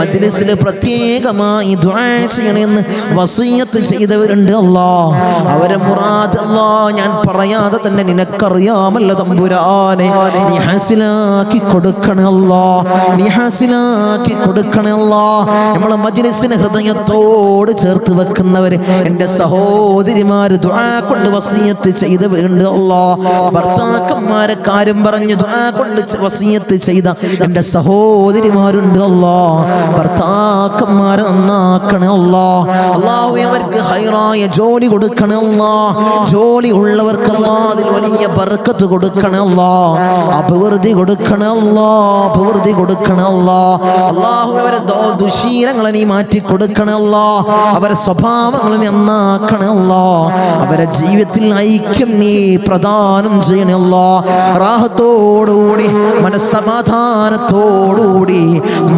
മജ്ലിസിൽ പ്രത്യേകമായി ദുആ ചെയ്യണേ എന്ന് വസിയത്ത് ചെയ്തവരുണ്ട് അല്ലാഹ് അവരെ മുറാദ് അല്ലാഹ് ഞാൻ പറയാതെ തന്നെ നിനക്കറിയാമല്ലോ തമ്പുരാനെ നീ ഹാസിലാക്കി കൊടുക്കണേ അല്ലാഹ് നീ ഹാസിലാക്കി കൊടുക്കണേ അല്ലാഹ് നമ്മളെ മജ്ലിസിനെ ഹൃദയത്തോട് ചേർത്ത് വെക്കുന്നവര് എൻ്റെ സഹോദരിമാര് ദുആ കൊണ്ട് വസിയത്ത് ചെയ്തവരുണ്ട് അല്ലാഹ് ഭർത്താക്കന്മാരെ കാര്യം പറഞ്ഞ് ദുആ കൊണ്ട് വസിയത്ത് ചെയ്ത എൻ്റെ സഹോദരിമാരുണ്ട് അല്ലാഹ് ഭർത്താക്കന്മാരെ നന്നാക്കണേ അല്ലാഹ് അല്ലാഹുവേ അവർക്ക് ഹൈറായ ജോലി കൊടുക്കണേ അല്ലാഹ് ജോലി ഉള്ളവർക്ക് അല്ലാഹ് അതിൽ വലിയ ബർക്കത്ത് കൊടുക്കണേ അല്ലാഹ് അഭിവൃദ്ധി കൊടുക്കണേ അല്ലാഹ് അഭിവൃദ്ധി കൊടുക്കണേ അല്ലാഹ് അല്ലാഹുവേ അവരെ ദുശീലങ്ങളെ നീ മാറ്റി കൊടുക്കണേ അല്ലാഹ് അവരെ സ്വഭാവങ്ങളെ നീ നന്നാക്കണേ അല്ലാഹ് അവരെ ജീവിതത്തിൽ ഐക്യം നീ പ്രദാനം ചെയ്യണേ അല്ലാഹ് റാഹത്തോടുകൂടി മനസ്സമാധാനത്തോടുകൂടി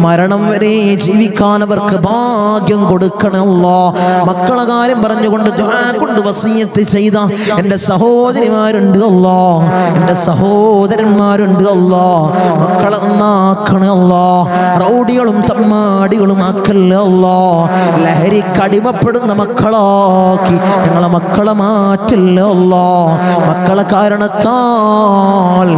മരണം വരെ ജീവിക്കാൻ അവർക്ക് ഭാഗ്യം കൊടുക്കണേ അല്ലാഹ് മക്കളെ കാര്യം പറഞ്ഞുകൊണ്ട് ദുആ കൊണ്ട് വസിയത്ത് ചെയ്ത എൻ്റെ സഹോദരിമാരുണ്ട് അല്ലാഹ് എൻ്റെ സഹോദരന്മാരുണ്ട് അല്ലാഹ് മക്കളെ നന്നാക്കണേ അല്ലാഹ് റൗഡികളും തമ്മാടികളും ആക്കല്ലേ അല്ലാഹ് ലഹരിക്കടിമപ്പെടുന്ന മക്കളാക്കി ഞങ്ങളെ മക്കളെ മാറ്റല്ലേ അല്ലാഹ് മക്കളെ കാരണത്താൽ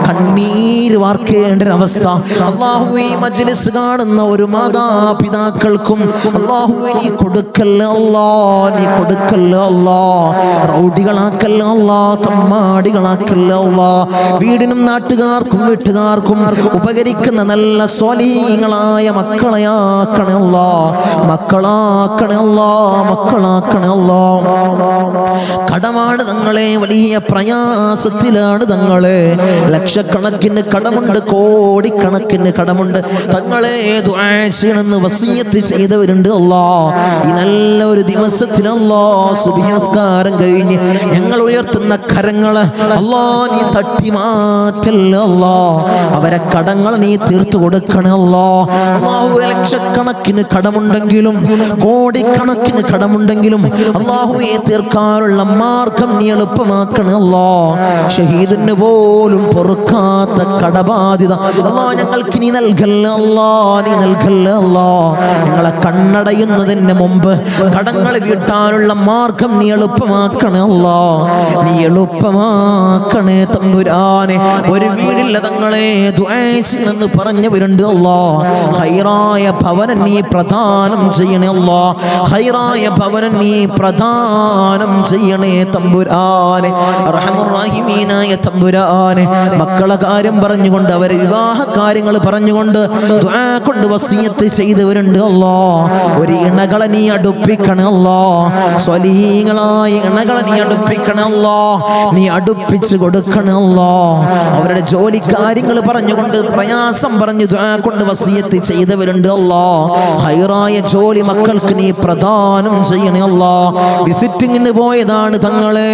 കണ്ണീര് വാർക്കേണ്ട ഒരവസ്ഥ അല്ലാഹുവേ ഈ മജ്ലിസ് കാണുന്ന ഒരു മാതാപിതാക്കൾക്കും അല്ലാഹുവേ നീ കൊടുക്കല്ലേ അല്ലാഹ് നീ കൊടുക്കല്ലേ അല്ലാഹ് റൗഡികളാക്കല്ലേ അല്ലാഹ് തമ്മാടികളാക്കല്ലേ അല്ലാഹ് വീടിനും നാട്ടുകാർക്കും വീട്ടുകാർക്കും ഉപകരിക്കുന്ന നല്ല സ്വാലിഹീങ്ങളായ മക്കളെയാക്കണേ അല്ലാഹ് മക്കളാക്കണേ അല്ലാഹ് മക്കളാക്കണേ അല്ലാഹ് കടമാണ് തങ്ങളെ വലിയ പ്രയാസത്തിലാണ് തങ്ങളെ ലക്ഷക്കണക്കിന് കടമുണ്ട് കോടിക്കണക്കിന് കടമുണ്ട് തങ്ങളെ ദുആ ചെയ്യണമെന്ന് വസിയത്ത് ചെയ്തവരുണ്ട് അല്ലാഹ് ഈ നല്ല ഒരു ദിവസത്തിൽ അല്ലാഹ് സുബ്ഹി നിസ്കാരം കഴിഞ്ഞ് ഞങ്ങൾ ഉയർത്തുന്ന കരങ്ങള് അല്ലാഹ് നീ തട്ടി മാറ്റല്ലേ അല്ലാഹ് അവരെ കടങ്ങൾ നീ തീർത്തു കൊടുക്കണേ അല്ലാഹ് അല്ലാഹുവേ ലക്ഷക്കണക്കിന് കടമുണ്ടെങ്കിലും കോടിക്കണക്കിന് കടമുണ്ടെങ്കിലും അല്ലാഹുവേ തീർക്കാനുള്ള മാർഗം നീ എളുപ്പമാക്കണേ അല്ലാഹ് ഷഹീദിന് പോലും പൊറുക്കാത്ത കടബാധ്യത അല്ലാഹ് ഞങ്ങൾക്ക് നീ നൽകല്ലേ അല്ലാഹ് നീ നൽകല്ലേ അല്ലാഹ് ഞങ്ങളെ കണ്ണടയുന്നതിന് മുമ്പ് കടങ്ങൾ വീട്ടാനുള്ള മാർഗം നീ എളുപ്പമാക്കണേ അല്ലാഹ് നീ എളുപ്പമാക്കണേ തമ്പുരാനെ ഒരു വീടില്ല തങ്ങളെ ദുആ ചെയ്യണമെന്ന് പറഞ്ഞവരുണ്ട് അല്ലാഹ് ഹൈറായ ഭവനം നീ പ്രദാനം ചെയ്യണേ അല്ലാഹ് ഹൈറായ ഭവനം നീ പ്രദാനം ചെയ്യണേ തമ്പുരാനെ അർഹമുർ റഹീമീനായ തമ്പുരാനെ മക്കളെ കാര്യം പറഞ്ഞുകൊണ്ട് അവരെ വിവാഹ കാര്യങ്ങൾ പറഞ്ഞുകൊണ്ട് ദുആ കൊണ്ട് വസിയത്ത് ചെയ്തവരുണ്ട് അല്ലാഹ്. ഒരു ഇണകളെ നീ അടുപ്പിക്കണേ അല്ലാഹ്. സ്വലീഹീങ്ങളായ ഇണകളെ നീ അടുപ്പിക്കണേ അല്ലാഹ്. നീ അടുപ്പിച്ച് കൊടുക്കണേ അല്ലാഹ്. അവരുടെ ജോലി കാര്യങ്ങൾ പറഞ്ഞുകൊണ്ട് പ്രയാസം പറഞ്ഞു ദുആ കൊണ്ട് വസിയത്ത് ചെയ്തവരുണ്ട് അല്ലാഹ്. ഹൈറായ ജോലി മക്കൾക്ക് നീ പ്രദാനം ചെയ്യണേ അല്ലാഹ്. വിസിറ്റിങ്ങിന് പോയതാണ് തങ്ങളെ,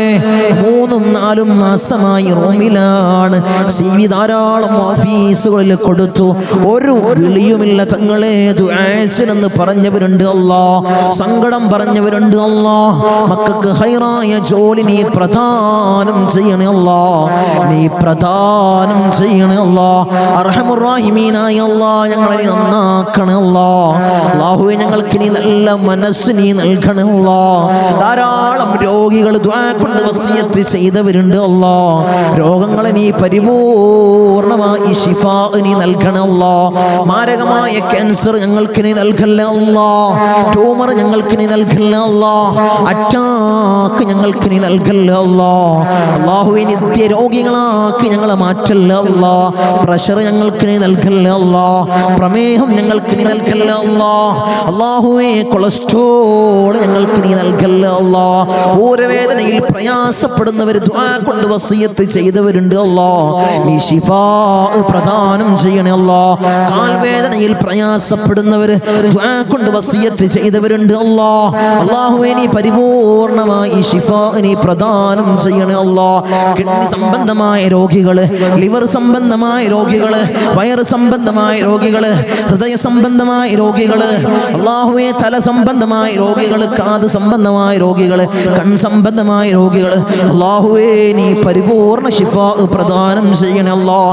3-4 മാസമായി റൂമിലാണ്. CV ധാരാളം ഓഫീസുകളിൽ കൊടുത്തു, ഒരു വിളിയുമില്ല തങ്ങളെ. ദുആ പറഞ്ഞവരുണ്ട് അല്ലാഹ്, സങ്കടം പറഞ്ഞവരുണ്ട് അല്ലാഹ്. മക്കൾക്ക് ഹൈറായ ജോലി നീ പ്രദാനം ചെയ്യണേ അല്ലാഹ്. നീ പ്രദാനം ചെയ്യണേ അല്ലാഹ്. അർഹമുർ റഹീമീനായ അല്ലാഹ് ഞങ്ങളെ നന്നാക്കണേ അല്ലാഹ്. അല്ലാഹുവേ ഞങ്ങൾക്ക് നീ നല്ല മനസ്സ് നീ നൽകണേ അല്ലാഹ്. ധാരാളം രോഗികൾ ദുആ കൊണ്ട് വസിയത്ത് ചെയ്തവരുണ്ട് അല്ലാഹ്. രോഗങ്ങളെ നീ പരിപൂർണമായി ശിഫാ നീ നൽകണേ അല്ലാഹ്. മാരകമായ ക്യാൻസർ ഞങ്ങൾക്ക് നീ നൽകല്ലേ അല്ലാഹ്. ട്യൂമർ ഞങ്ങൾക്ക് നീ നൽകല്ലേ അല്ലാഹ്. അറ്റാക്ക് ഞങ്ങൾക്ക് നീ നൽകല്ലേ അല്ലാഹ്. അല്ലാഹുവേ നിത്യ രോഗികളാക്കി ഞങ്ങളെ മാറ്റല്ലേ അല്ലാഹ്. പ്രഷർ ഞങ്ങൾക്ക് നീ നൽകല്ലേ അല്ലാഹ്. പ്രമേഹം ഞങ്ങൾക്ക് നീ നൽകല്ലേ അല്ലാഹ്. അല്ലാഹുവേ കൊളസ്ട്രോൾ ഞങ്ങൾക്ക് നീ നൽകല്ലേ അല്ലാഹ്. ഊരവേദനയിൽ പ്രയാസപ്പെടുന്നവർ ദുആ കൊണ്ട് വസിയത്ത് ചെയ്തവരുണ്ട് അല്ലാഹ്. നീ ശിഫാ പ്രദാനം ചെയ്യണേ അല്ലാഹ്. കാൽവേദനയിൽ പ്രയാസപ്പെടുന്നവർ ദുആ കൊണ്ട് വസിയത്ത് ചെയ്തവരുണ്ട് അല്ലാഹ്. അല്ലാഹുവേ നീ പരിപൂർണമായി ശിഫാ നീ പ്രദാനം ചെയ്യണേ അല്ലാഹ്. കിഡ്നി സംബന്ധമായ രോഗികള്, ലിവർ സംബന്ധമായ രോഗികള്, വയറ് സംബന്ധമായ രോഗികള്, ഹൃദയ സംബന്ധമായ രോഗികള്, അല്ലാഹുവേ തല സംബന്ധമായ രോഗികള്, കാത് സംബന്ധമായ രോഗികള്, കൺ സംബന്ധമായ രോഗികള്, അല്ലാഹുവേ നീ പരിപൂർണ ശിഫാ പ്രദാനം ചെയ്യണേ അല്ലാഹ്.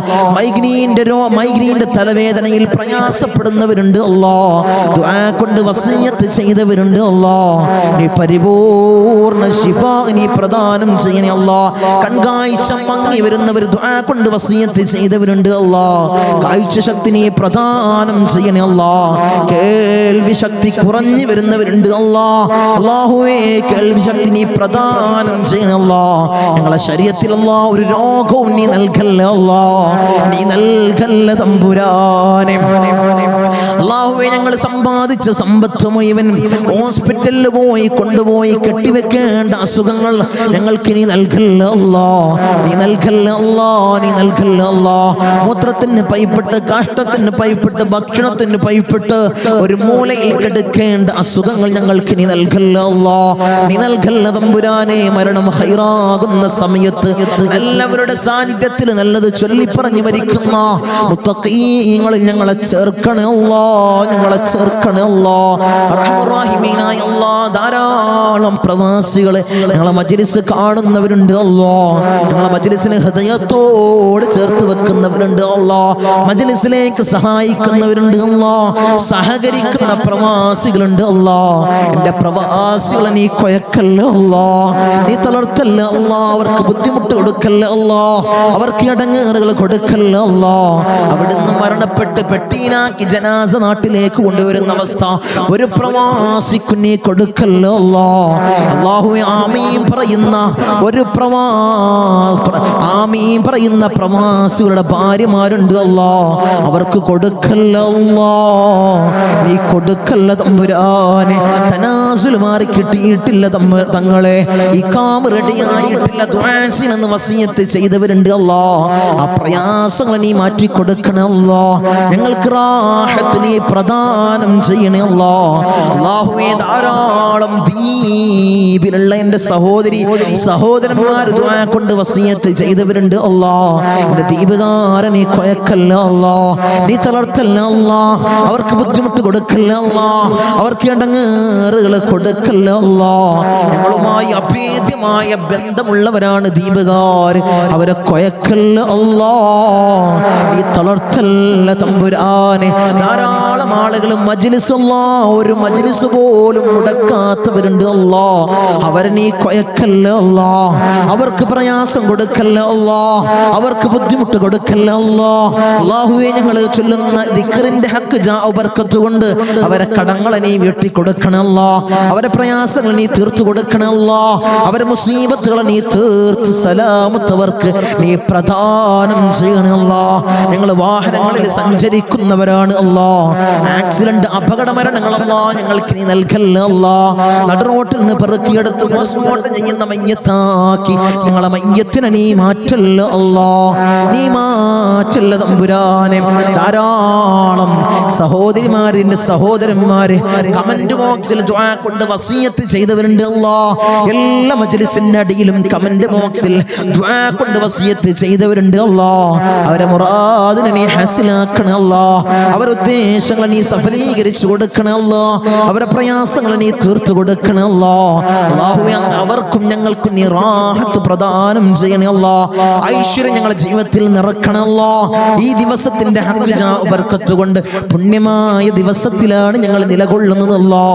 മൈഗ്രീന്റെ തലവേദനയിൽ പ്രയാസപ്പെടുന്നവരുണ്ട് അല്ലാഹ്. ദുആ കൊണ്ട് വസിയത്ത് ചെയ്തവരുണ്ട് അല്ലാഹ്. നീ പരിപൂർണ ശിഫാ നീ പ്രദാനം ചെയ്യണേ അല്ലാഹ്. കൺകാഴ്ച മങ്ങി വരുന്നവർ ദുആ കൊണ്ട് വസിയത്ത് ചെയ്തവരുണ്ട് അല്ലാഹ്. കാഴ്ച ശക്തി നീ പ്രദാനം ചെയ്യണേ അല്ലാഹ്. കേൾവി ശക്തി കുറഞ്ഞു വരുന്നവരുണ്ട് അല്ലാഹ്. അല്ലാഹുവേ കേൾവി ശക്തി നീ പ്രദാനം ചെയ്യണേ അല്ലാഹ്. ഞങ്ങളെ ശരീരത്തിൽ അല്ലാഹ് ഒരു രോഗവും നീ നൽകല്ലേ അല്ലാഹ്. നീ നൽകല്ലേ തമ്പുരാനെ. അല്ലാഹുവേ ഞങ്ങൾ സമ്പാദിച്ച സമ്പത്ത് മുഴുവൻ ഹോസ്പിറ്റലിൽ പോയി കൊണ്ടുപോയി കെട്ടിവെക്കേണ്ട അസുഖങ്ങൾ ഞങ്ങൾക്ക് നീ നൽകല്ലേ അല്ലാഹ്. നീ നൽകല്ലേ അല്ലാഹ്. നീ നൽകല്ലേ അല്ലാഹ്. മൂത്രത്തിന് പൈപ്പിട്ട്, കാഷ്ടത്തിന് പൈപ്പിട്ട്, ഭക്ഷണത്തിന് പൈപ്പിട്ട് ഒരു മൂലയിൽ കിടക്കേണ്ട അസുഖങ്ങൾ ഞങ്ങൾക്ക് നീ നൽകല്ലേ അല്ലാഹ്. നീ നൽകല്ലേ തമ്പുരാനെ. മരണം ഹൈറാകുന്ന സമയത്ത് എല്ലാവരുടെ സാന്നിധ്യത്തിൽ നല്ലത് ചൊല്ലിപ്പറഞ്ഞു മരിക്കുന്ന മുത്തഖീങ്ങളിൽ ഞങ്ങളെ ചേർക്കണേ അല്ലാഹ്. ഞങ്ങളെ ചേർക്കണേ അല്ലാഹ്. അർഹമുർ റഹീമീനായ അല്ലാഹ് ധാരാളം പ്രവാസികളെ ഞങ്ങളെ മജ്ലിസ് കാണുന്നവരുണ്ട് അല്ലാഹ്. ഞങ്ങളെ മജ്ലിസിനെ ഹൃദയത്തോട് ചേർത്ത് വെക്കുന്നവരുണ്ട് അല്ലാഹ്. മജ്ലിസിലേക്ക് സഹായിക്കുന്നവരുണ്ട് അല്ലാഹ്. സഹകരിക്കുന്ന പ്രവാസികളുണ്ട് അല്ലാഹ്. എൻ്റെ പ്രവാസികളെ നീ കൊയക്കല്ലേ അല്ലാഹ്. നീ തളർത്തല്ലേ അല്ലാഹ്. അവർക്ക് ബുദ്ധിമുട്ട് കൊടുക്കല്ലേ അല്ലാഹ്. അവർക്ക് ഇടങ്ങേറുകൾ കൊടുക്കല്ലേ അല്ലാഹ്. അവിടുന്ന് മരണപ്പെട്ട് പെട്ടീനാക്കി ജനാസ നാട്ടിലേക്ക് കൊണ്ടുവരുന്ന അവസ്ഥ ഒരു പ്രവാസിക്ക് നീ കൊടുക്കല്ലേ അല്ലാഹ്. അല്ലാഹുവേ ആമീൻ പറയുന്ന ഒരു ആമീൻ പറയുന്ന പ്രവാസികളുടെ ഭാര്യമാരുണ്ട് അല്ലാഹ്. അവർക്ക് കൊടുക്കല്ലേ അല്ലാഹ്. നീ കൊടുക്കല്ലേ തമ്പുരാനെ. തനാസുൽ മാറി കിട്ടിയിട്ടില്ല തങ്ങളെ. ഇഖാമ റെഡിയായിട്ടില്ല. ദുആസിനെന്ന് വസിയത്ത് ചെയ്തവരുണ്ട് അല്ലാഹ്. ആ പ്രയാസങ്ങൾ നീ മാറ്റി കൊടുക്കണേ അല്ലാഹ്. ഞങ്ങൾക്ക് റാഹത്ത് നീ പ്രദാനം ചെയ്യണേ അല്ലാഹ്. അല്ലാഹുവേ ധാരാളം ദ്വീപിലുള്ള എൻ്റെ സഹോദരന്മാർ ദുആ കൊണ്ട് വസിയത്ത് ചെയ്തവരുണ്ട് അല്ലാഹ്. എൻ്റെ ദ്വീപുകാരൻ നീ കൊയക്കല്ല അല്ലാഹ്. നീ തളർത്തല്ല അല്ലാഹ്. അവർക്ക് ബുദ്ധിമുട്ട് കൊടുക്കല്ല അല്ലാഹ്. അവർക്ക് ഇടങ്ങേറുകൾ കൊടുക്കല്ല അല്ലാഹ്. ഞങ്ങളുമായി അഭേദ്യമായ ബന്ധമുള്ളവരാണ് ദ്വീപുകാർ. അവരെ കൊയക്കല്ല അല്ലാഹ്. നീ തളർത്തല്ല തമ്പുരാനെ. ധാരാളം ധാരാളം ആളുകൾ മജ്ലിസ് ഒരു മജ്ലിസ് പോലും മുടക്കാത്തവരുണ്ട് അല്ലാ. അവരെ നീ കൊയക്കല്ല അല്ലാ, അവർക്ക് പ്രയാസം കൊടുക്കല്ല അല്ലാ, അവർക്ക് ബുദ്ധിമുട്ട് കൊടുക്കല്ല അല്ലാ. അല്ലാഹുവേ, ഞങ്ങൾ ചൊല്ലുന്ന ദിക്റിന്റെ ഹക്ക് ജാഉ ബർക്കത്ത് കൊണ്ട് അവരെ കടങ്ങളെ നീ വീട്ടി കൊടുക്കണല്ലാ, അവരെ പ്രയാസങ്ങൾ നീ തീർത്തു കൊടുക്കണല്ലാ, അവരെ മുസീബത്തുകളെ നീ തീർത്ത് സലാമത്തവർക്ക് നീ പ്രദാനം ചെയ്യണല്ലാ. ഞങ്ങൾ വാഹനങ്ങളിൽ സഞ്ചരിക്കുന്നവരാണ് അല്ലാ, ആക്സിഡന്റ് അപകട മരണങ്ങളല്ലാ ഞങ്ങൾക്ക് നീ നൽകല്ല അല്ലാ. നടുറോട്ടിൽ നിന്ന് പെറുക്കിയെടുത്ത് പോസ്റ്റ്മോർട്ടം ചെയ്യുന്ന മയ്യത്താക്കി ഞങ്ങളെ മയ്യത്തിനെ നീ മാറ്റല്ല അല്ലാ, നീ മാറ്റല്ല തമ്പുരാനെ. ധാരാളം സഹോദരിമാരിന്റെ സഹോദരന്മാര് കമന്റ് ബോക്സിൽ ദുആ കൊണ്ട് വസിയത്ത് ചെയ്തവരുണ്ട് അല്ലാ. എല്ലാ മജ്ലിസിന്റെ അടിയിലും കമന്റ് ബോക്സിൽ ദുആ കൊണ്ട് വസിയത്ത് ചെയ്തവരുണ്ട് അല്ലാ. അവരെ മുറാദിനെ നീ ഹാസിലാക്കണേ അല്ലാ, അവരുടെ ഉദ്ദേശങ്ങളെ നീ സഫലീകരിച്ചു കൊടുക്കണേ അല്ലാ, അവരുടെ പ്രയാസങ്ങളെ നീ തീർത്തു കൊടുക്കണേ അല്ലാ. അല്ലാഹുവേ, അവർക്കും ഞങ്ങൾക്കും നീ റാഹത്ത് പ്രദാനം ചെയ്യണേ അല്ലാ, ഐശ്വര്യം ഞങ്ങളുടെ ജീവിതത്തിൽ നിറക്കണേ അല്ലാ. ഈ ദിവസത്തിന്റെ ഹക്ക് ജാഉ ബർക്കത്ത് കൊണ്ട് പുണ്യമായ ദിവസത്തിലാണ് ഞങ്ങൾ നിലകൊള്ളുന്നത് അല്ലാ.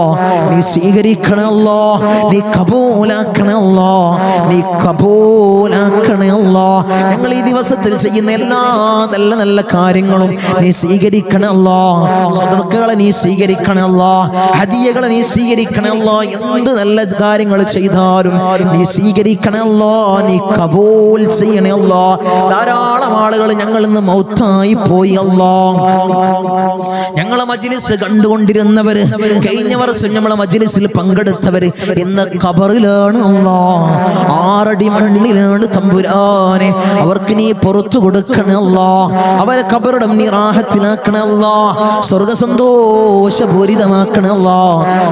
നീ സ്വീകരിക്കണേ അല്ലാ, നീ കബൂലാക്കണേ അല്ലാ, നീ കബൂലാക്കണേ അല്ലാ. ഞങ്ങൾ ഈ ദിവസത്തിൽ ചെയ്യുന്ന എല്ലാ നല്ല നല്ല കാര്യങ്ങളും നീ സ്വീകരിക്കണേ അല്ലാ. സദഖകളെ നീ സ്വീകരിക്കണേ അല്ലാ, ഹദിയകളെ നീ സ്വീകരിക്കണേ അല്ലാ. എന്ത് നല്ല കാര്യങ്ങൾ ചെയ്താലും നീ സ്വീകരിക്കണേ അല്ലാ, നീ കബൂൽ ചെയ്യണേ അല്ലാ. ധാരാളം ആളുകൾ ഞങ്ങൾ ഇന്ന് മൗത്തായി പോയി അല്ലാ. ഞങ്ങളെ മജ്ലിസ് കണ്ടുകൊണ്ടിരുന്നവര്, കഴിഞ്ഞ വർഷം നമ്മളെ മജ്ലിസിൽ പങ്കെടുത്തവര് ഇന്ന് ഖബറിലാണ് അല്ലാ, 6 അടി മണ്ണിലാണ് തമ്പുരാനെ. അവർക്ക് നീ പുറത്തു കൊടുക്കണേ അല്ലാ, അവരെ ഖബറിടം നീ റാഹത്തിലാക്കണേ അല്ലാ, സ്വർഗ സന്തോഷപൂരിതമാക്കണേ അല്ലാ.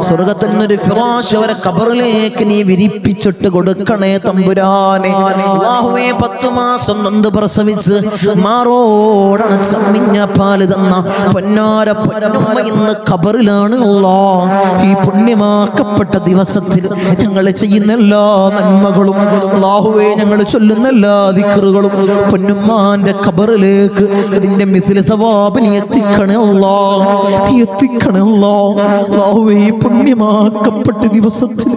സ്വർഗത്തിൽ നിന്നൊരു ഫിറാശ് അവരെ ഖബറിലേക്ക് നീ വിരിപ്പിച്ചിട്ട് കൊടുക്കണേ തമ്പുരാനെ. അല്ലാഹുവേ, 10 മാസം നൊന്ത് പ്രസവിച്ച് മാറോടണച്ച മിഞ്ഞ പാല് തന്ന പൊന്നാര പൊന്നുമ്മ ഇന്ന് ഖബറിലാണ് അല്ലാ. ഈ പുണ്യമാക്കപ്പെട്ട ദിവസത്തിൽ ഞങ്ങൾ ചെയ്യുന്ന എല്ലാ നന്മകളും അല്ലാഹുവേ, ഞങ്ങൾ ചൊല്ലുന്ന എല്ലാ ദിക്റുകളും പൊന്നുമ്മാന്റെ ഖബറിലേക്ക് ഇതിന്റെ മിസ്ല സവാബ് നീ എത്തിക്കണേ അല്ലാ, എത്തിക്കണേ അല്ലാ. അല്ലാഹുവേ, ഈ പുണ്യമാക്കപ്പെട്ട ദിവസത്തിൽ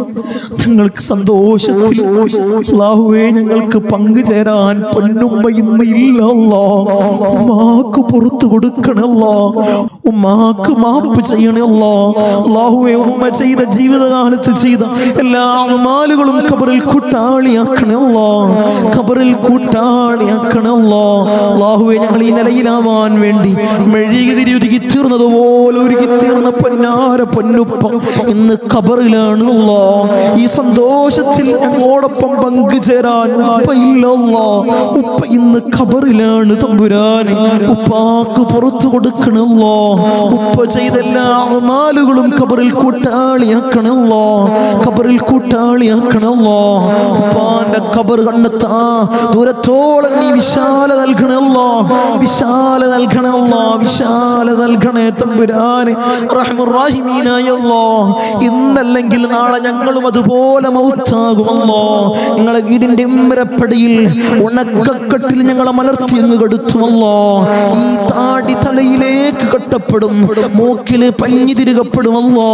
ഞങ്ങൾക്ക് സന്തോഷത്തിൽ അല്ലാഹുവേ ഞങ്ങൾക്ക് പങ്കുചേരാൻ പൊന്നുമ്മ ഇന്ന് ഇല്ല അല്ലാ. ഉമ്മാക്ക് പുറത്തു കൊടുക്കണേ അല്ലാ, ഉമ്മാക്ക് മാപ്പ് ചെയ്യണേ അല്ലാ. അല്ലാഹുവേ, ഉമ്മ ചെയ്ത ജീവിതകാലത്ത് ചെയ്ത എല്ലാ അമാലുകളും ഖബറിൽ കൂട്ടാളിയാക്കണേ അല്ലാ, ഖബറിൽ കൂട്ടാളിയാക്കണേ അല്ലാ. അല്ലാഹുവേ, ഞങ്ങൾ ഈ നിലയിലാവാൻ വേണ്ടി മെഴുകുതിരി ഒരുക്കി തീർന്നതുപോലെ ഒരുക്കി തീർന്ന പൊന്നാര പൊന്നുപ്പ ഇന്ന് ഖബറിലാണ് അല്ലാ. ഈ സന്തോഷത്തിൽ ഞങ്ങളോടൊപ്പം പങ്കുചേരാൻ ഉപ്പ ഇല്ല അല്ലാ. ഉപ്പ ഇന്ന് ഖബറിലാണ് തമ്പുരാനെ. ഉപ്പാക്ക് പുറത്തു കൊടുക്കണല്ലോ, ഉപ്പ ചെയ്ത എല്ലാ അമാലുകളും ഖബറിൽ കൂട്ടാളിയാക്കണല്ലോ, ഖബറിൽ കൂട്ടാളിയാക്കണല്ലോ. ഉപ്പാന്റെ ഖബർ കണ്ടെത്താ ദൂരത്തോളം നീ വിശാല നൽകണല്ലോ, വിശാല നൽകണല്ലോ, വിശാല നൽകണേ തമ്പുരാനെ. റഹ്മുർ-റഹീമീനായ അല്ലാഹ്, ഇന്നല്ലെങ്കിൽ നാളെ ഞങ്ങളും അതുപോലെ മൗത്താകുമല്ലോ. നിങ്ങളെ വീടിന്റെ ഉമ്മരപ്പടിയിൽ ഉണക്കക്കെട്ടിൽ ഞങ്ങളെ മലർത്തി അങ്ങ് കെടുത്തുമല്ലോ. ഈ താടി തലയിലേക്ക് കെട്ടപ്പെടും, മൂക്കില് പഞ്ഞി തിരുകപ്പെടുമല്ലോ.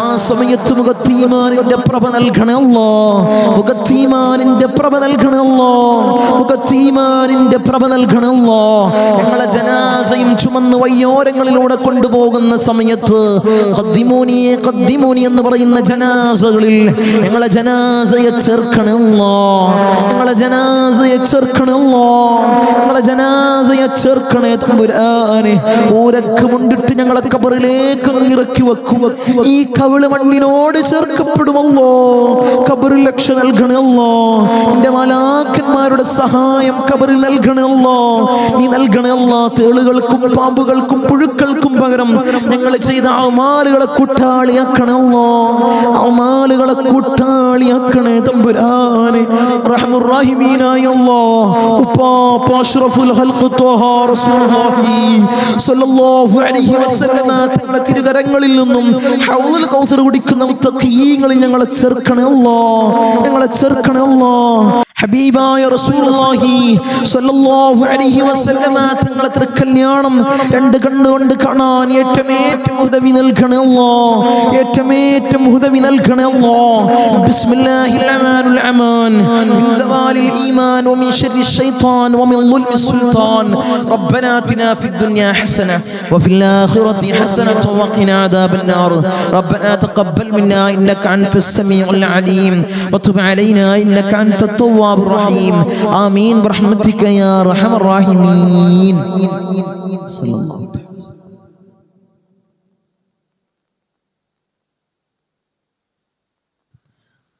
ആ സമയത്ത് മുഖത്തീമാനിന്റെ പ്രഭ നൽകണമല്ലോ, മുഖത്തീമാനിന്റെ പ്രഭ നൽകണമല്ലോ, മുഖത്തീമാനിന്റെ പ്രഭ നൽകണമല്ലോ. ഞങ്ങളെ ജനാസയും ചുമന്ന് വയ്യോരങ്ങളിലൂടെ കൊണ്ടുപോകുന്ന സമയത്ത് ഖദ്ദിമൂനി ഖദ്ദിമൂനി എന്ന് പറയുന്ന ജനാസകളിൽ ഞങ്ങളെ ജനാസയെ ചേർക്കണമല്ലോ, ഞങ്ങളെ ജനാസയെ ചേർക്കണമല്ലോ, ഞങ്ങളെ ജനാസയെ ചേർക്കണേ തമ്പുരാനെ. ഊരക്ക് മുണ്ടിട്ട് ഞങ്ങളെ ഖബറിലേക്ക് ഇറക്കി വെക്കും. ഈ കവിള് മണ്ണിനോട് ചേർക്കപ്പെടുമല്ലോ. ഖബറിൽ രക്ഷ നൽകണമല്ലോ. എന്റെ മലാക്കന്മാരുടെ സഹായം ഖബറിൽ നൽകണമല്ലോ. നീ നൽകണമല്ലോ. തേളുകൾക്കും പാമ്പുകൾക്കും പുഴുക്കൾക്കും പകരം ഞങ്ങൾ ചെയ്ത അമാലുകളെ കൂട്ടാളിയാക്കണമല്ലോ. അമാലുകളെ കൂട്ടാളിയാക്കണേ തമ്പുരാനെ. റഹ്മുർ-റഹീമീനായ അല്ലാഹ്, ഉപ്പാപ്പ അഷ്റഫുൽ ഖൽഖ് ത്വഹ റസൂലുള്ളാഹി സ്വല്ലല്ലാഹു അലൈഹി വസല്ലമ തങ്ങളുടെ തിരുകരങ്ങളിൽ നിന്നും ഹൗദുൽ കൗസർ കുടിക്കുന്ന മുത്തഖീങ്ങളിൽ ഞങ്ങളെ ചേർക്കണേ അല്ലാഹ്, ഞങ്ങളെ ചേർക്കണേ അല്ലാഹ്. ഹബീബായ റസൂലുള്ളാഹി സ്വല്ലല്ലാഹു അലൈഹി വസല്ലമ തങ്ങളെ തൃക്കല്യാണം രണ്ട് കണ്ണുകൊണ്ട് കാണാൻ ഏറ്റവും ഉദവി നൽകണേ അല്ലാഹ്, ഏറ്റവും ഉദവി നൽകണേ അല്ലാഹ്. ബിസ്മില്ലാഹിൽ റഹ്മാനിൽ റഹീം. മിൻ സവാലിൽ ഈമാൻ വമിൻ ശർരിൽ ശൈത്താൻ വമിൻ ളുൽമിസ് സുൽത്താൻ. റബ്ബനാ ആതിനാ ഫിദ് ദുനിയാ ഹസന വഫിൽ ആഖിറതി ഹസനത വഖിനാ അദാബൻ നാർ. റബ്ബനാ തഖബ്ബൽ മിന്നാ ഇന്നക അൻതസ് സമീഉൽ അലീം വതുബ് അലൈനാ ഇന്നക അൻതത് തവ്വാബുർ റഹീം. ആമീൻ ബിറഹ്മതിക യാ അർഹമർ റഹീമീൻ. സല്ലല്ലാഹു അലൈഹി വസല്ലം.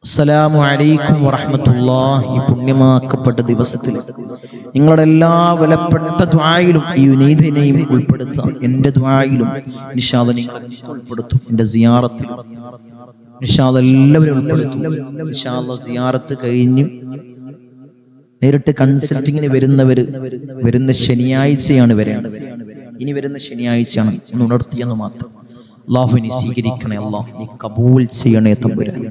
അസ്സലാമു അലൈക്കും വറഹ്മത്തുള്ളാഹി. ഈ പുണ്യമാക്കപ്പെട്ട ദിവസത്തിൽ നിങ്ങളുടെ എല്ലാ വിലപ്പെട്ട ദുആയിലും ഈ ഉനൈദിനെയും ഉൾപ്പെടുത്താം. എൻ്റെ ദുആയിലും ഇൻഷാ അല്ലാഹ് നിങ്ങൾ ഉൾപ്പെടുത്തും. എൻ്റെ സിയാറത്തിൽ ഇൻഷാ അല്ലാഹ് എല്ലാവരും ഉൾപ്പെടുത്തും. ഇൻഷാ അല്ലാഹ് സിയാറത്ത് കഴിഞ്ഞ് നേരിട്ട് കൺസൾട്ടിങ്ങിന് വരുന്ന ശനിയാഴ്ചയാണ് വരേണ്ടത്. ഇനി വരുന്ന ശനിയാഴ്ചയാണ്. ഒന്ന് ഉണർത്തിയെന്ന് മാത്രം. അല്ലാഹു നീ സ്വീകരിക്കണേ, അല്ലാഹ് നീ കബൂൽ ചെയ്യണേ തമ്പുരാൻ.